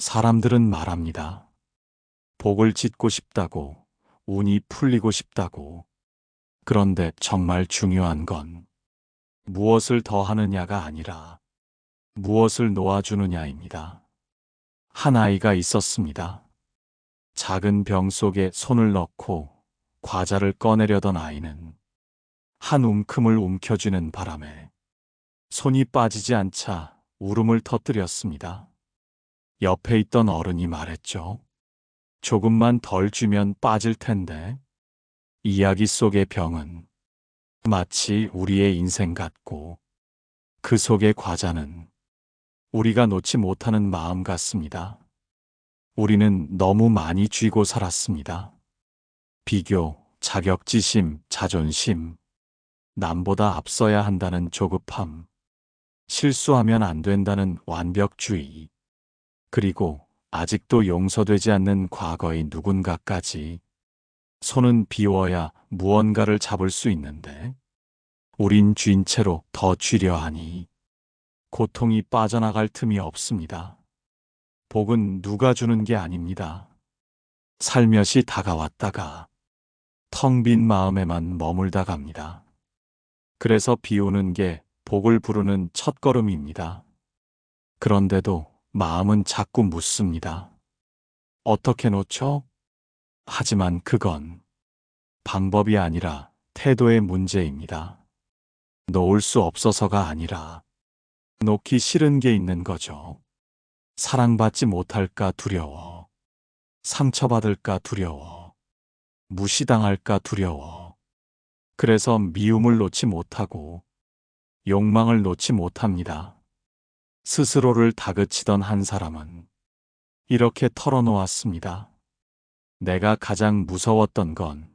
사람들은 말합니다. 복을 짓고 싶다고, 운이 풀리고 싶다고. 그런데 정말 중요한 건 무엇을 더하느냐가 아니라 무엇을 놓아주느냐입니다. 한 아이가 있었습니다. 작은 병 속에 손을 넣고 과자를 꺼내려던 아이는 한 움큼을 움켜쥐는 바람에 손이 빠지지 않자 울음을 터뜨렸습니다. 옆에 있던 어른이 말했죠. 조금만 덜 쥐면 빠질 텐데. 이야기 속의 병은 마치 우리의 인생 같고 그 속의 과자는 우리가 놓지 못하는 마음 같습니다. 우리는 너무 많이 쥐고 살았습니다. 비교, 자격지심, 자존심, 남보다 앞서야 한다는 조급함, 실수하면 안 된다는 완벽주의, 그리고 아직도 용서되지 않는 과거의 누군가까지. 손은 비워야 무언가를 잡을 수 있는데 우린 쥔 채로 더 쥐려 하니 고통이 빠져나갈 틈이 없습니다. 복은 누가 주는 게 아닙니다. 살며시 다가왔다가 텅 빈 마음에만 머물다 갑니다. 그래서 비오는 게 복을 부르는 첫걸음입니다. 그런데도 마음은 자꾸 묻습니다. 어떻게 놓죠? 하지만 그건 방법이 아니라 태도의 문제입니다. 놓을 수 없어서가 아니라 놓기 싫은 게 있는 거죠. 사랑받지 못할까 두려워. 상처받을까 두려워. 무시당할까 두려워. 그래서 미움을 놓지 못하고 욕망을 놓지 못합니다. 스스로를 다그치던 한 사람은 이렇게 털어놓았습니다. 내가 가장 무서웠던 건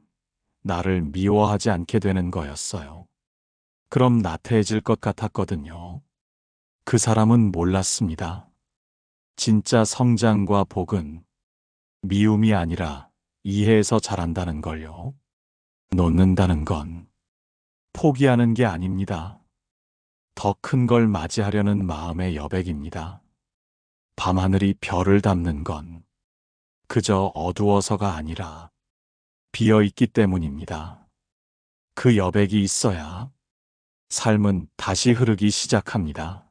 나를 미워하지 않게 되는 거였어요. 그럼 나태해질 것 같았거든요. 그 사람은 몰랐습니다. 진짜 성장과 복은 미움이 아니라 이해에서 자란다는 걸요. 놓는다는 건 포기하는 게 아닙니다. 더 큰 걸 맞이하려는 마음의 여백입니다. 밤하늘이 별을 담는 건 그저 어두워서가 아니라 비어있기 때문입니다. 그 여백이 있어야 삶은 다시 흐르기 시작합니다.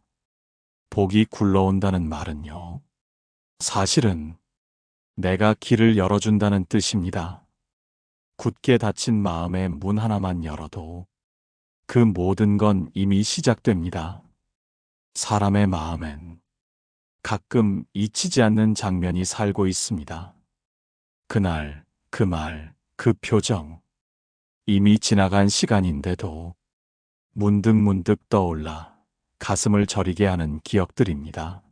복이 굴러온다는 말은요. 사실은 내가 길을 열어준다는 뜻입니다. 굳게 닫힌 마음의 문 하나만 열어도 그 모든 건 이미 시작됩니다. 사람의 마음엔 가끔 잊히지 않는 장면이 살고 있습니다. 그날, 그 말, 그 표정. 이미 지나간 시간인데도 문득문득 떠올라 가슴을 저리게 하는 기억들입니다.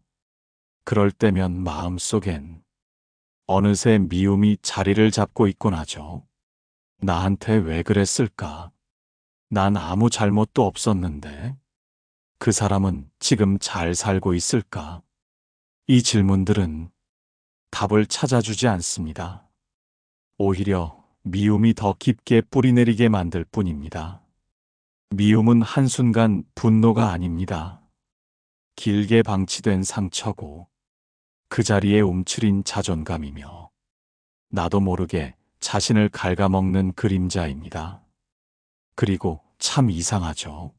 그럴 때면 마음속엔 어느새 미움이 자리를 잡고 있곤 하죠. 나한테 왜 그랬을까? 난 아무 잘못도 없었는데. 그 사람은 지금 잘 살고 있을까? 이 질문들은 답을 찾아주지 않습니다. 오히려 미움이 더 깊게 뿌리내리게 만들 뿐입니다. 미움은 한순간 분노가 아닙니다. 길게 방치된 상처고 그 자리에 움츠린 자존감이며 나도 모르게 자신을 갉아먹는 그림자입니다. 그리고 참 이상하죠.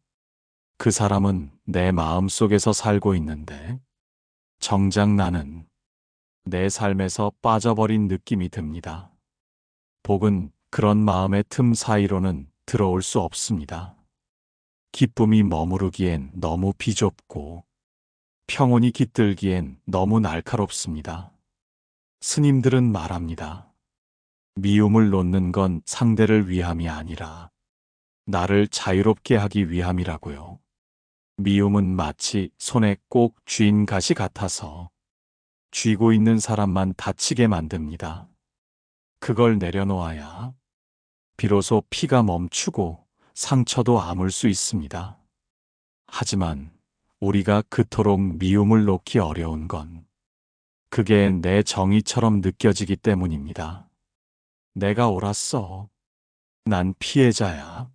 그 사람은 내 마음속에서 살고 있는데 정작 나는 내 삶에서 빠져버린 느낌이 듭니다. 복은 그런 마음의 틈 사이로는 들어올 수 없습니다. 기쁨이 머무르기엔 너무 비좁고 평온이 깃들기엔 너무 날카롭습니다. 스님들은 말합니다. 미움을 놓는 건 상대를 위함이 아니라 나를 자유롭게 하기 위함이라고요. 미움은 마치 손에 꼭 쥔 가시 같아서 쥐고 있는 사람만 다치게 만듭니다. 그걸 내려놓아야 비로소 피가 멈추고 상처도 아물 수 있습니다. 하지만 우리가 그토록 미움을 놓기 어려운 건 그게 내 정의처럼 느껴지기 때문입니다. 내가 옳았어. 난 피해자야.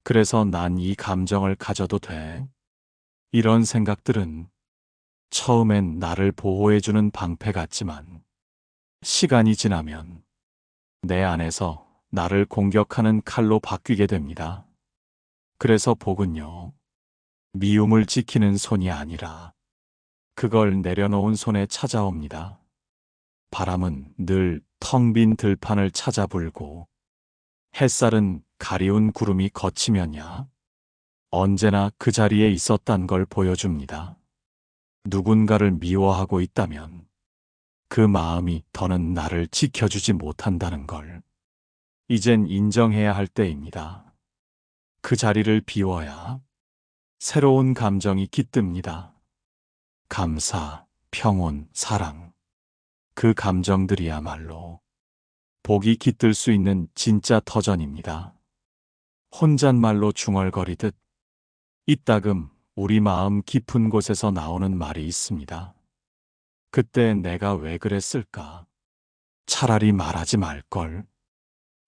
그래서 난 이 감정을 가져도 돼. 이런 생각들은 처음엔 나를 보호해주는 방패 같지만 시간이 지나면 내 안에서 나를 공격하는 칼로 바뀌게 됩니다. 그래서 복은요, 미움을 지키는 손이 아니라 그걸 내려놓은 손에 찾아옵니다. 바람은 늘 텅 빈 들판을 찾아 불고 햇살은 가리운 구름이 걷히면야 언제나 그 자리에 있었단 걸 보여줍니다. 누군가를 미워하고 있다면 그 마음이 더는 나를 지켜주지 못한다는 걸 이젠 인정해야 할 때입니다. 그 자리를 비워야 새로운 감정이 깃듭니다. 감사, 평온, 사랑. 그 감정들이야말로 복이 깃들 수 있는 진짜 터전입니다. 혼잣말로 중얼거리듯 이따금 우리 마음 깊은 곳에서 나오는 말이 있습니다. 그때 내가 왜 그랬을까? 차라리 말하지 말걸.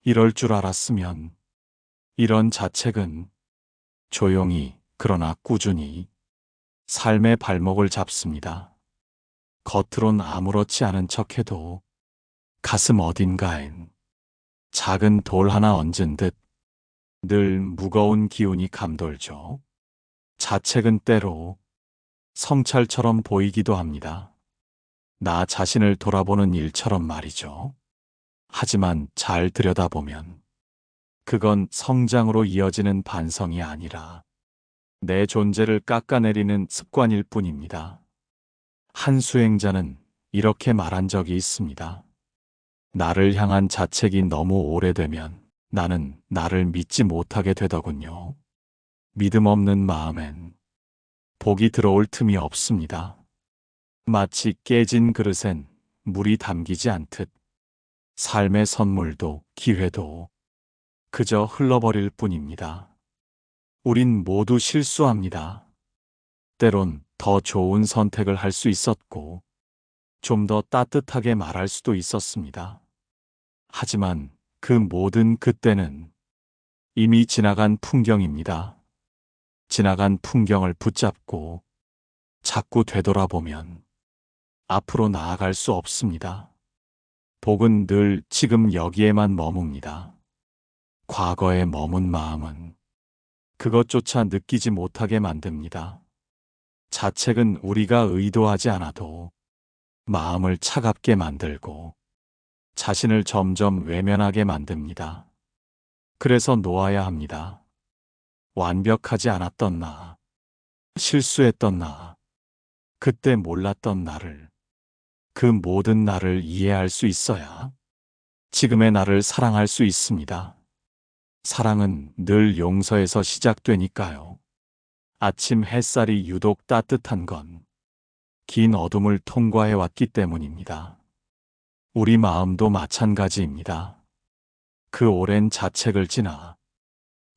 이럴 줄 알았으면. 이런 자책은 조용히 그러나 꾸준히 삶의 발목을 잡습니다. 겉으론 아무렇지 않은 척해도 가슴 어딘가엔 작은 돌 하나 얹은 듯 늘 무거운 기운이 감돌죠. 자책은 때로 성찰처럼 보이기도 합니다. 나 자신을 돌아보는 일처럼 말이죠. 하지만 잘 들여다보면 그건 성장으로 이어지는 반성이 아니라 내 존재를 깎아내리는 습관일 뿐입니다. 한 수행자는 이렇게 말한 적이 있습니다. 나를 향한 자책이 너무 오래되면 나는 나를 믿지 못하게 되더군요. 믿음 없는 마음엔 복이 들어올 틈이 없습니다. 마치 깨진 그릇엔 물이 담기지 않듯 삶의 선물도 기회도 그저 흘러버릴 뿐입니다. 우린 모두 실수합니다. 때론 더 좋은 선택을 할 수 있었고 좀 더 따뜻하게 말할 수도 있었습니다. 하지만 그 모든 그때는 이미 지나간 풍경입니다. 지나간 풍경을 붙잡고 자꾸 되돌아보면 앞으로 나아갈 수 없습니다. 복은 늘 지금 여기에만 머뭅니다. 과거에 머문 마음은 그것조차 느끼지 못하게 만듭니다. 자책은 우리가 의도하지 않아도 마음을 차갑게 만들고 자신을 점점 외면하게 만듭니다. 그래서 놓아야 합니다. 완벽하지 않았던 나, 실수했던 나, 그때 몰랐던 나를, 그 모든 나를 이해할 수 있어야 지금의 나를 사랑할 수 있습니다. 사랑은 늘 용서에서 시작되니까요. 아침 햇살이 유독 따뜻한 건 긴 어둠을 통과해 왔기 때문입니다. 우리 마음도 마찬가지입니다. 그 오랜 자책을 지나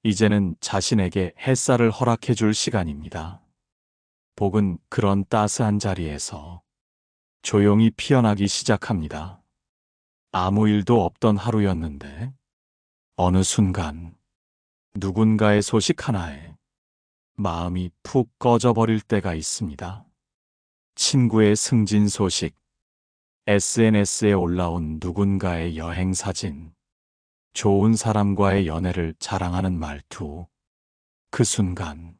이제는 자신에게 햇살을 허락해 줄 시간입니다. 복은 그런 따스한 자리에서 조용히 피어나기 시작합니다. 아무 일도 없던 하루였는데 어느 순간 누군가의 소식 하나에 마음이 푹 꺼져버릴 때가 있습니다. 친구의 승진 소식, SNS에 올라온 누군가의 여행 사진, 좋은 사람과의 연애를 자랑하는 말투. 그 순간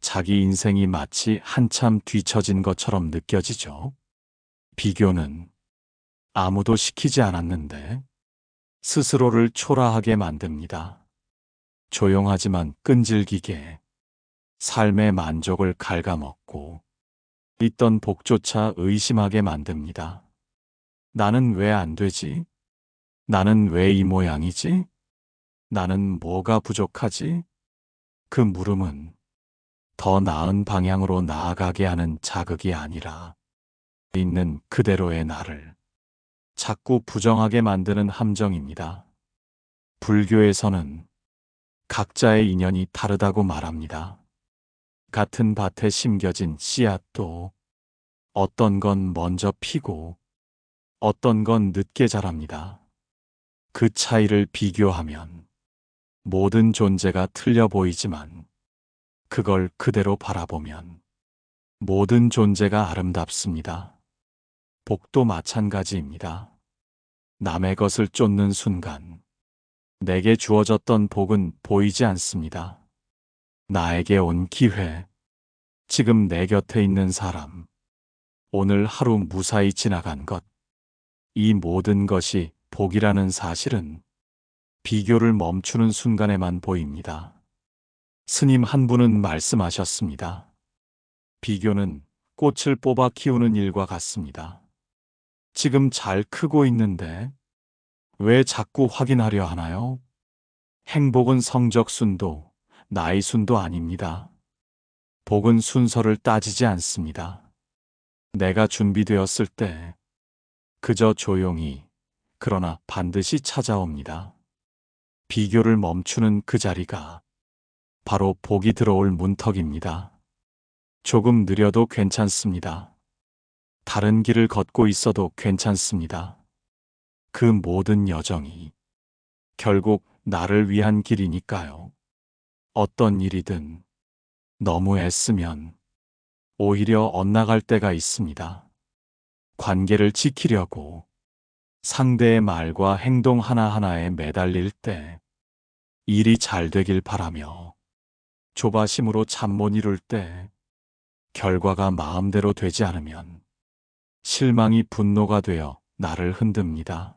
자기 인생이 마치 한참 뒤처진 것처럼 느껴지죠. 비교는 아무도 시키지 않았는데 스스로를 초라하게 만듭니다. 조용하지만 끈질기게 삶의 만족을 갉아먹고 있던 복조차 의심하게 만듭니다. 나는 왜 안 되지? 나는 왜 이 모양이지? 나는 뭐가 부족하지? 그 물음은 더 나은 방향으로 나아가게 하는 자극이 아니라 있는 그대로의 나를 자꾸 부정하게 만드는 함정입니다. 불교에서는 각자의 인연이 다르다고 말합니다. 같은 밭에 심겨진 씨앗도 어떤 건 먼저 피고 어떤 건 늦게 자랍니다. 그 차이를 비교하면 모든 존재가 틀려 보이지만 그걸 그대로 바라보면 모든 존재가 아름답습니다. 복도 마찬가지입니다. 남의 것을 쫓는 순간 내게 주어졌던 복은 보이지 않습니다. 나에게 온 기회, 지금 내 곁에 있는 사람, 오늘 하루 무사히 지나간 것, 이 모든 것이 복이라는 사실은 비교를 멈추는 순간에만 보입니다. 스님 한 분은 말씀하셨습니다. 비교는 꽃을 뽑아 키우는 일과 같습니다. 지금 잘 크고 있는데 왜 자꾸 확인하려 하나요? 행복은 성적 순도, 나이 순도 아닙니다. 복은 순서를 따지지 않습니다. 내가 준비되었을 때 그저 조용히 그러나 반드시 찾아옵니다. 비교를 멈추는 그 자리가 바로 복이 들어올 문턱입니다. 조금 느려도 괜찮습니다. 다른 길을 걷고 있어도 괜찮습니다. 그 모든 여정이 결국 나를 위한 길이니까요. 어떤 일이든 너무 애쓰면 오히려 엇나갈 때가 있습니다. 관계를 지키려고 상대의 말과 행동 하나하나에 매달릴 때, 일이 잘 되길 바라며 조바심으로 잠 못 이룰 때, 결과가 마음대로 되지 않으면 실망이 분노가 되어 나를 흔듭니다.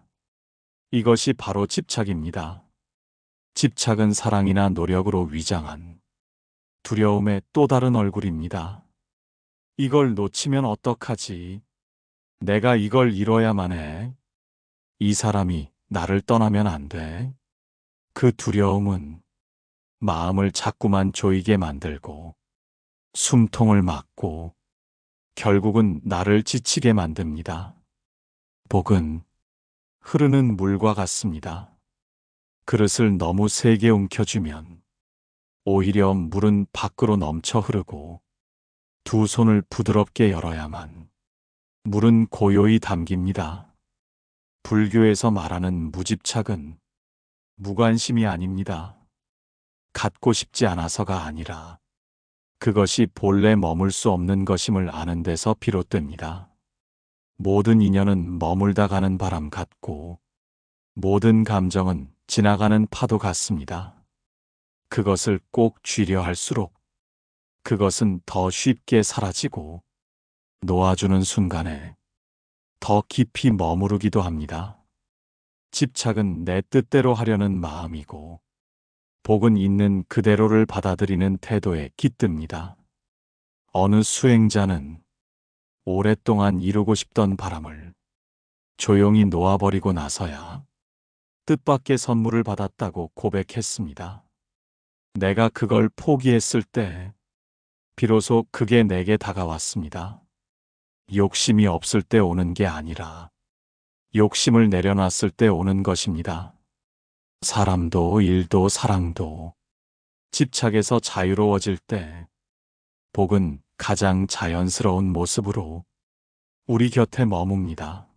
이것이 바로 집착입니다. 집착은 사랑이나 노력으로 위장한 두려움의 또 다른 얼굴입니다. 이걸 놓치면 어떡하지? 내가 이걸 이뤄야만 해. 이 사람이 나를 떠나면 안 돼. 그 두려움은 마음을 자꾸만 조이게 만들고 숨통을 막고 결국은 나를 지치게 만듭니다. 복은 흐르는 물과 같습니다. 그릇을 너무 세게 움켜쥐면 오히려 물은 밖으로 넘쳐 흐르고 두 손을 부드럽게 열어야만 물은 고요히 담깁니다. 불교에서 말하는 무집착은 무관심이 아닙니다. 갖고 싶지 않아서가 아니라 그것이 본래 머물 수 없는 것임을 아는 데서 비롯됩니다. 모든 인연은 머물다 가는 바람 같고 모든 감정은 지나가는 파도 같습니다. 그것을 꼭 쥐려 할수록 그것은 더 쉽게 사라지고 놓아주는 순간에 더 깊이 머무르기도 합니다. 집착은 내 뜻대로 하려는 마음이고 복은 있는 그대로를 받아들이는 태도에 깃듭니다. 어느 수행자는 오랫동안 이루고 싶던 바람을 조용히 놓아버리고 나서야 뜻밖의 선물을 받았다고 고백했습니다. 내가 그걸 포기했을 때 비로소 그게 내게 다가왔습니다. 욕심이 없을 때 오는 게 아니라 욕심을 내려놨을 때 오는 것입니다. 사람도 일도 사랑도 집착에서 자유로워질 때 복은 가장 자연스러운 모습으로 우리 곁에 머뭅니다.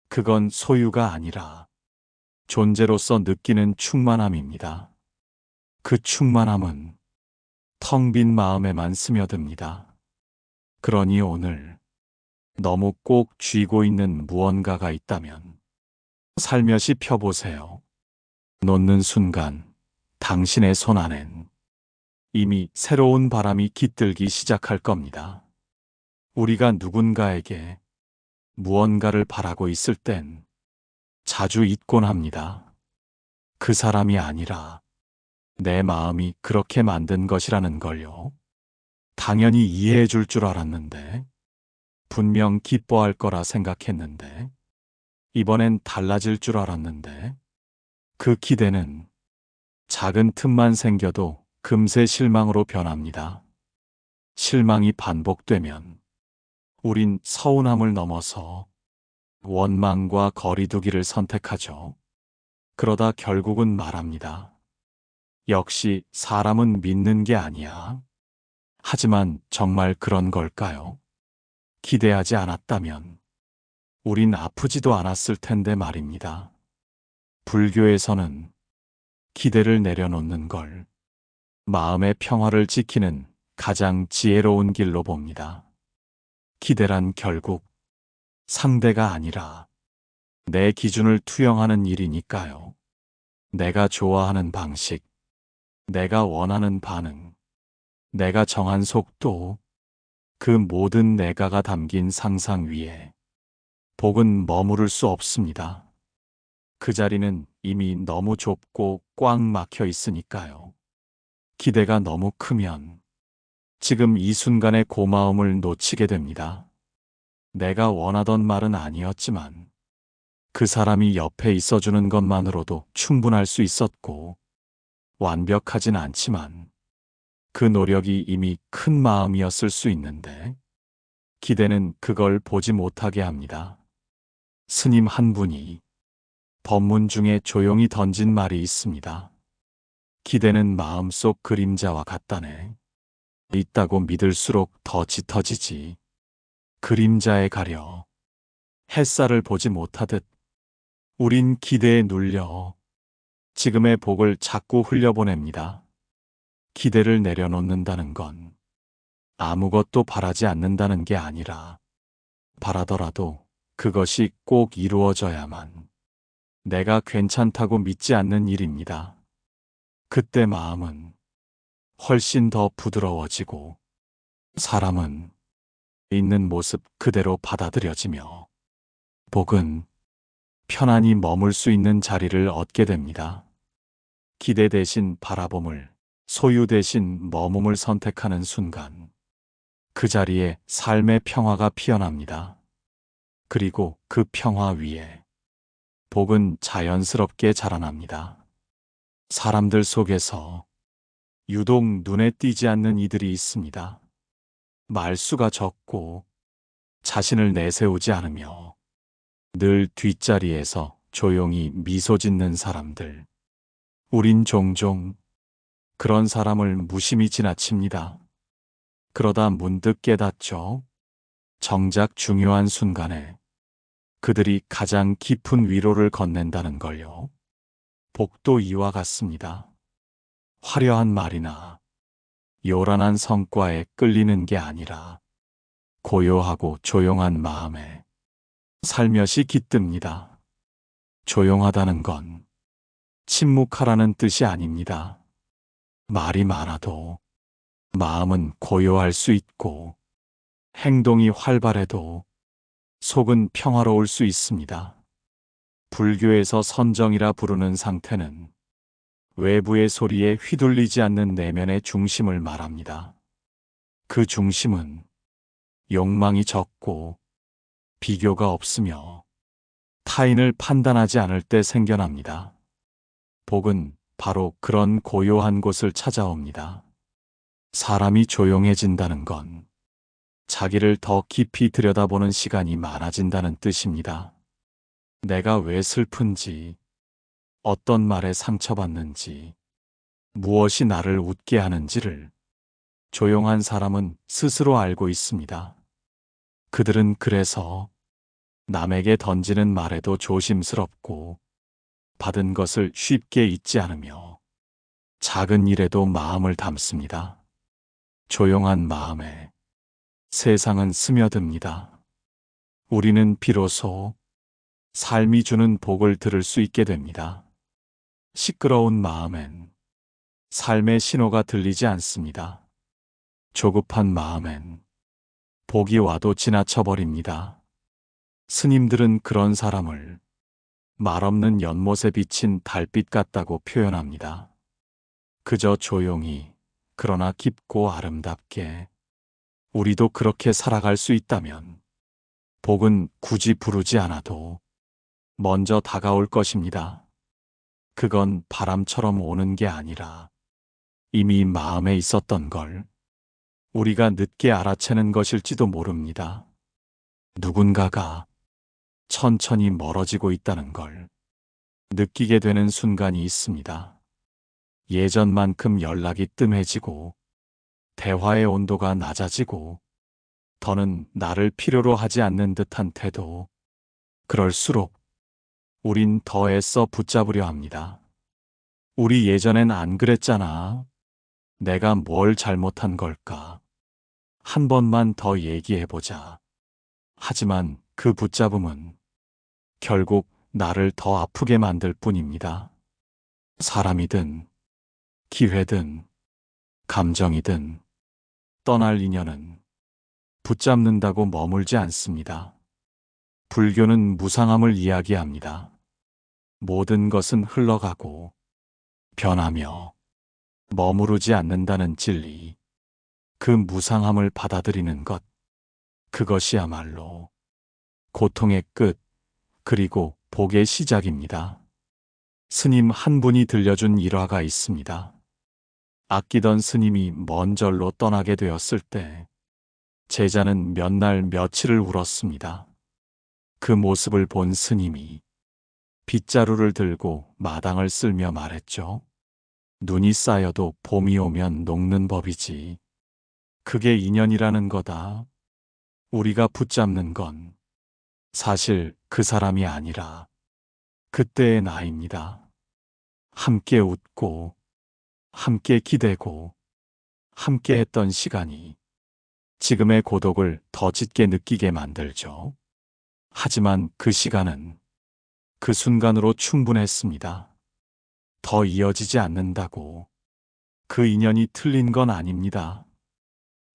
그건 소유가 아니라 존재로서 느끼는 충만함입니다. 그 충만함은 텅 빈 마음에만 스며듭니다. 그러니 오늘 너무 꼭 쥐고 있는 무언가가 있다면 살며시 펴보세요. 놓는 순간 당신의 손 안엔 이미 새로운 바람이 깃들기 시작할 겁니다. 우리가 누군가에게 무언가를 바라고 있을 땐 자주 잊곤 합니다. 그 사람이 아니라 내 마음이 그렇게 만든 것이라는 걸요. 당연히 이해해 줄 줄 알았는데, 분명 기뻐할 거라 생각했는데, 이번엔 달라질 줄 알았는데, 그 기대는 작은 틈만 생겨도 금세 실망으로 변합니다. 실망이 반복되면 우린 서운함을 넘어서 원망과 거리두기를 선택하죠. 그러다 결국은 말합니다. 역시 사람은 믿는 게 아니야. 하지만 정말 그런 걸까요? 기대하지 않았다면 우린 아프지도 않았을 텐데 말입니다. 불교에서는 기대를 내려놓는 걸 마음의 평화를 지키는 가장 지혜로운 길로 봅니다. 기대란 결국 상대가 아니라 내 기준을 투영하는 일이니까요. 내가 좋아하는 방식, 내가 원하는 반응, 내가 정한 속도, 그 모든 내가가 담긴 상상 위에 복은 머무를 수 없습니다. 그 자리는 이미 너무 좁고 꽉 막혀 있으니까요. 기대가 너무 크면 지금 이 순간의 고마움을 놓치게 됩니다. 내가 원하던 말은 아니었지만 그 사람이 옆에 있어주는 것만으로도 충분할 수 있었고, 완벽하진 않지만 그 노력이 이미 큰 마음이었을 수 있는데, 기대는 그걸 보지 못하게 합니다. 스님 한 분이 법문 중에 조용히 던진 말이 있습니다. 기대는 마음속 그림자와 같다네. 있다고 믿을수록 더 짙어지지. 그림자에 가려 햇살을 보지 못하듯 우린 기대에 눌려 지금의 복을 자꾸 흘려보냅니다. 기대를 내려놓는다는 건 아무것도 바라지 않는다는 게 아니라, 바라더라도 그것이 꼭 이루어져야만 내가 괜찮다고 믿지 않는 일입니다. 그때 마음은 훨씬 더 부드러워지고 사람은 있는 모습 그대로 받아들여지며 복은 편안히 머물 수 있는 자리를 얻게 됩니다. 기대 대신 바라봄을, 소유 대신 머금을 선택하는 순간 그 자리에 삶의 평화가 피어납니다. 그리고 그 평화 위에 복은 자연스럽게 자라납니다. 사람들 속에서 유독 눈에 띄지 않는 이들이 있습니다. 말수가 적고 자신을 내세우지 않으며 늘 뒷자리에서 조용히 미소 짓는 사람들. 우린 종종 그런 사람을 무심히 지나칩니다. 그러다 문득 깨닫죠. 정작 중요한 순간에 그들이 가장 깊은 위로를 건넨다는 걸요. 복도 이와 같습니다. 화려한 말이나 요란한 성과에 끌리는 게 아니라 고요하고 조용한 마음에 살며시 깃듭니다. 조용하다는 건 침묵하라는 뜻이 아닙니다. 말이 많아도 마음은 고요할 수 있고, 행동이 활발해도 속은 평화로울 수 있습니다. 불교에서 선정이라 부르는 상태는 외부의 소리에 휘둘리지 않는 내면의 중심을 말합니다. 그 중심은 욕망이 적고 비교가 없으며 타인을 판단하지 않을 때 생겨납니다. 복은 바로 그런 고요한 곳을 찾아옵니다. 사람이 조용해진다는 건 자기를 더 깊이 들여다보는 시간이 많아진다는 뜻입니다. 내가 왜 슬픈지, 어떤 말에 상처받는지, 무엇이 나를 웃게 하는지를 조용한 사람은 스스로 알고 있습니다. 그들은 그래서 남에게 던지는 말에도 조심스럽고 받은 것을 쉽게 잊지 않으며 작은 일에도 마음을 담습니다. 조용한 마음에 세상은 스며듭니다. 우리는 비로소 삶이 주는 복을 들을 수 있게 됩니다. 시끄러운 마음엔 삶의 신호가 들리지 않습니다. 조급한 마음엔 복이 와도 지나쳐버립니다. 스님들은 그런 사람을 말없는 연못에 비친 달빛 같다고 표현합니다. 그저 조용히, 그러나 깊고 아름답게 우리도 그렇게 살아갈 수 있다면 복은 굳이 부르지 않아도 먼저 다가올 것입니다. 그건 바람처럼 오는 게 아니라 이미 마음에 있었던 걸 우리가 늦게 알아채는 것일지도 모릅니다. 누군가가 천천히 멀어지고 있다는 걸 느끼게 되는 순간이 있습니다. 예전만큼 연락이 뜸해지고 대화의 온도가 낮아지고 더는 나를 필요로 하지 않는 듯한 태도. 그럴수록 우린 더 애써 붙잡으려 합니다. 우리 예전엔 안 그랬잖아. 내가 뭘 잘못한 걸까? 한 번만 더 얘기해보자. 하지만 그 붙잡음은 결국 나를 더 아프게 만들 뿐입니다. 사람이든, 기회든, 감정이든, 떠날 인연은 붙잡는다고 머물지 않습니다. 불교는 무상함을 이야기합니다. 모든 것은 흘러가고, 변하며, 머무르지 않는다는 진리. 그 무상함을 받아들이는 것. 그것이야말로 고통의 끝, 그리고 복의 시작입니다. 스님 한 분이 들려준 일화가 있습니다. 아끼던 스님이 먼 절로 떠나게 되었을 때 제자는 몇 날 며칠을 울었습니다. 그 모습을 본 스님이 빗자루를 들고 마당을 쓸며 말했죠. 눈이 쌓여도 봄이 오면 녹는 법이지. 그게 인연이라는 거다. 우리가 붙잡는 건 사실 그 사람이 아니라 그때의 나입니다. 함께 웃고, 함께 기대고, 함께 했던 시간이 지금의 고독을 더 짙게 느끼게 만들죠. 하지만 그 시간은 그 순간으로 충분했습니다. 더 이어지지 않는다고 그 인연이 틀린 건 아닙니다.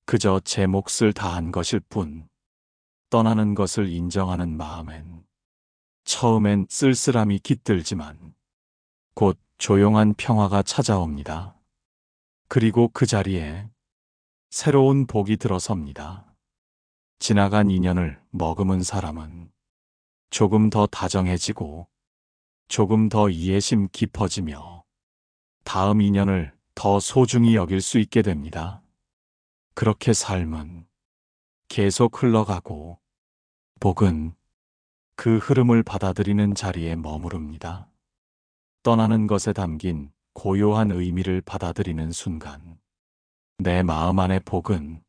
그저 제 몫을 다한 것일 뿐. 떠나는 것을 인정하는 마음엔 처음엔 쓸쓸함이 깃들지만 곧 조용한 평화가 찾아옵니다. 그리고 그 자리에 새로운 복이 들어섭니다. 지나간 인연을 머금은 사람은 조금 더 다정해지고 조금 더 이해심 깊어지며 다음 인연을 더 소중히 여길 수 있게 됩니다. 그렇게 삶은 계속 흘러가고 복은 그 흐름을 받아들이는 자리에 머무릅니다. 떠나는 것에 담긴 고요한 의미를 받아들이는 순간 내 마음 안의 복은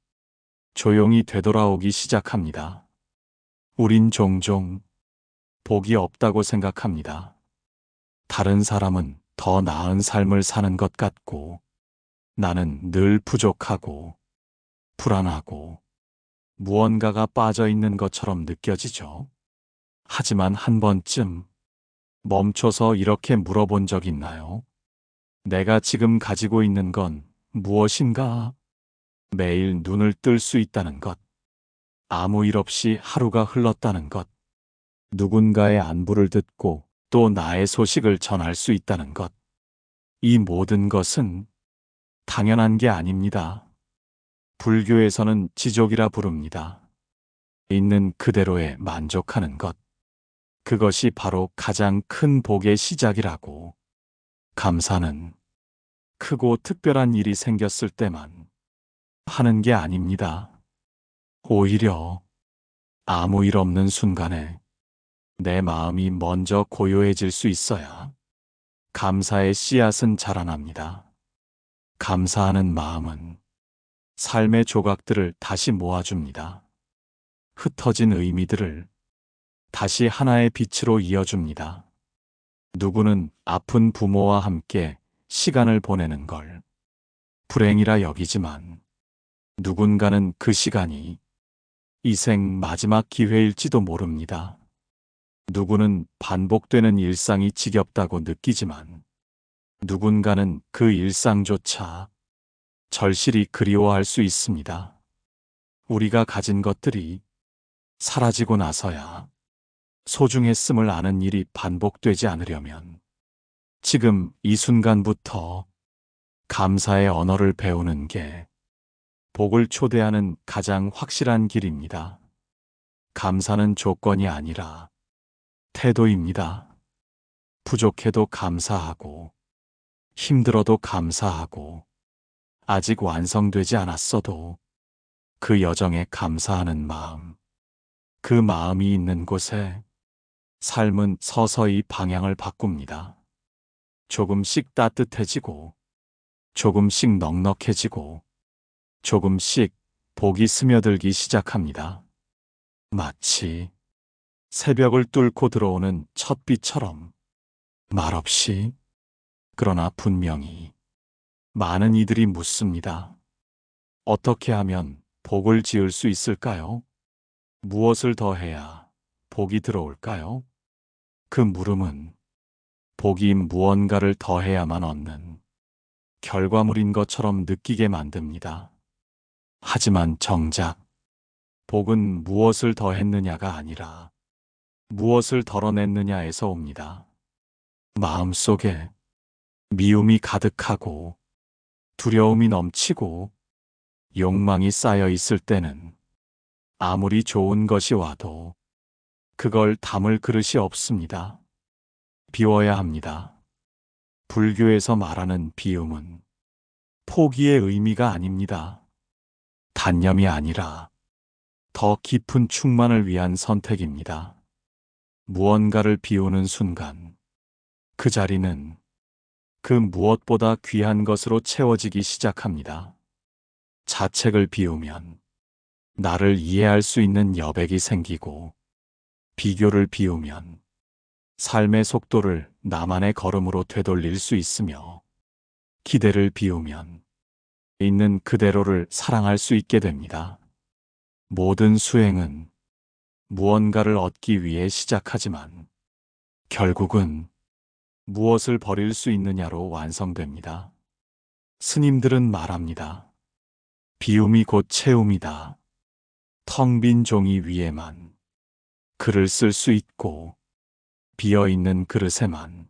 조용히 되돌아오기 시작합니다. 우린 종종 복이 없다고 생각합니다. 다른 사람은 더 나은 삶을 사는 것 같고 나는 늘 부족하고 불안하고 무언가가 빠져 있는 것처럼 느껴지죠. 하지만 한 번쯤 멈춰서 이렇게 물어본 적 있나요? 내가 지금 가지고 있는 건 무엇인가? 매일 눈을 뜰 수 있다는 것, 아무 일 없이 하루가 흘렀다는 것, 누군가의 안부를 듣고 또 나의 소식을 전할 수 있다는 것. 이 모든 것은 당연한 게 아닙니다. 불교에서는 지족이라 부릅니다. 있는 그대로에 만족하는 것. 그것이 바로 가장 큰 복의 시작이라고. 감사는 크고 특별한 일이 생겼을 때만 하는 게 아닙니다. 오히려 아무 일 없는 순간에 내 마음이 먼저 고요해질 수 있어야 감사의 씨앗은 자라납니다. 감사하는 마음은 삶의 조각들을 다시 모아줍니다. 흩어진 의미들을 다시 하나의 빛으로 이어줍니다. 누구는 아픈 부모와 함께 시간을 보내는 걸 불행이라 여기지만 누군가는 그 시간이 이 생 마지막 기회일지도 모릅니다. 누구는 반복되는 일상이 지겹다고 느끼지만 누군가는 그 일상조차 절실히 그리워할 수 있습니다. 우리가 가진 것들이 사라지고 나서야 소중했음을 아는 일이 반복되지 않으려면 지금 이 순간부터 감사의 언어를 배우는 게 복을 초대하는 가장 확실한 길입니다. 감사는 조건이 아니라 태도입니다. 부족해도 감사하고, 힘들어도 감사하고, 아직 완성되지 않았어도 그 여정에 감사하는 마음, 그 마음이 있는 곳에 삶은 서서히 방향을 바꿉니다. 조금씩 따뜻해지고, 조금씩 넉넉해지고, 조금씩 복이 스며들기 시작합니다. 마치 새벽을 뚫고 들어오는 첫 빛처럼 말없이 그러나 분명히 많은 이들이 묻습니다. 어떻게 하면 복을 지을 수 있을까요? 무엇을 더 해야 복이 들어올까요? 그 물음은 복이 무언가를 더 해야만 얻는 결과물인 것처럼 느끼게 만듭니다. 하지만 정작 복은 무엇을 더 했느냐가 아니라 무엇을 덜어냈느냐에서 옵니다. 마음속에 미움이 가득하고 두려움이 넘치고 욕망이 쌓여 있을 때는 아무리 좋은 것이 와도 그걸 담을 그릇이 없습니다. 비워야 합니다. 불교에서 말하는 비움은 포기의 의미가 아닙니다. 단념이 아니라 더 깊은 충만을 위한 선택입니다. 무언가를 비우는 순간 그 자리는 그 무엇보다 귀한 것으로 채워지기 시작합니다. 자책을 비우면 나를 이해할 수 있는 여백이 생기고, 비교를 비우면 삶의 속도를 나만의 걸음으로 되돌릴 수 있으며, 기대를 비우면 있는 그대로를 사랑할 수 있게 됩니다. 모든 수행은 무언가를 얻기 위해 시작하지만 결국은 무엇을 버릴 수 있느냐로 완성됩니다. 스님들은 말합니다. 비움이 곧 채움이다. 텅 빈 종이 위에만 글을 쓸 수 있고 비어있는 그릇에만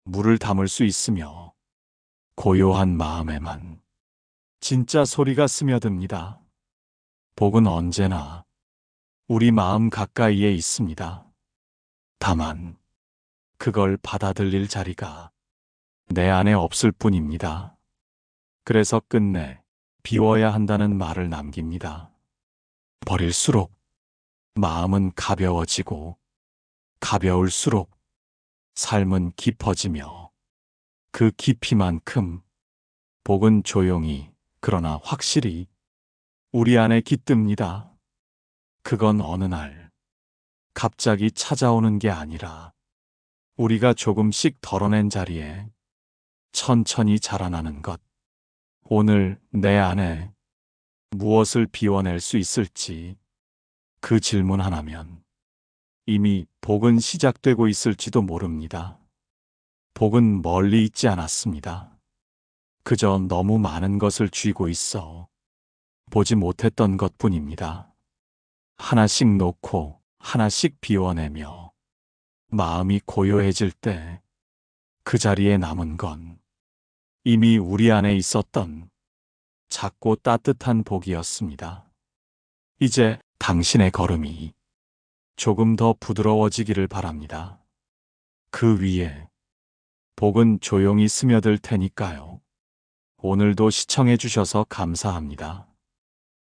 물을 담을 수 있으며 고요한 마음에만 진짜 소리가 스며듭니다. 복은 언제나 우리 마음 가까이에 있습니다. 다만 그걸 받아들일 자리가 내 안에 없을 뿐입니다. 그래서 끝내 비워야 한다는 말을 남깁니다. 버릴수록 마음은 가벼워지고 가벼울수록 삶은 깊어지며 그 깊이만큼 복은 조용히 그러나 확실히 우리 안에 깃듭니다. 그건 어느 날 갑자기 찾아오는 게 아니라 우리가 조금씩 덜어낸 자리에 천천히 자라나는 것. 오늘 내 안에 무엇을 비워낼 수 있을지 그 질문 하나면 이미 복은 시작되고 있을지도 모릅니다. 복은 멀리 있지 않았습니다. 그저 너무 많은 것을 쥐고 있어 보지 못했던 것뿐입니다. 하나씩 놓고 하나씩 비워내며 마음이 고요해질 때 그 자리에 남은 건 이미 우리 안에 있었던 작고 따뜻한 복이었습니다. 이제 당신의 걸음이 조금 더 부드러워지기를 바랍니다. 그 위에 복은 조용히 스며들 테니까요. 오늘도 시청해 주셔서 감사합니다.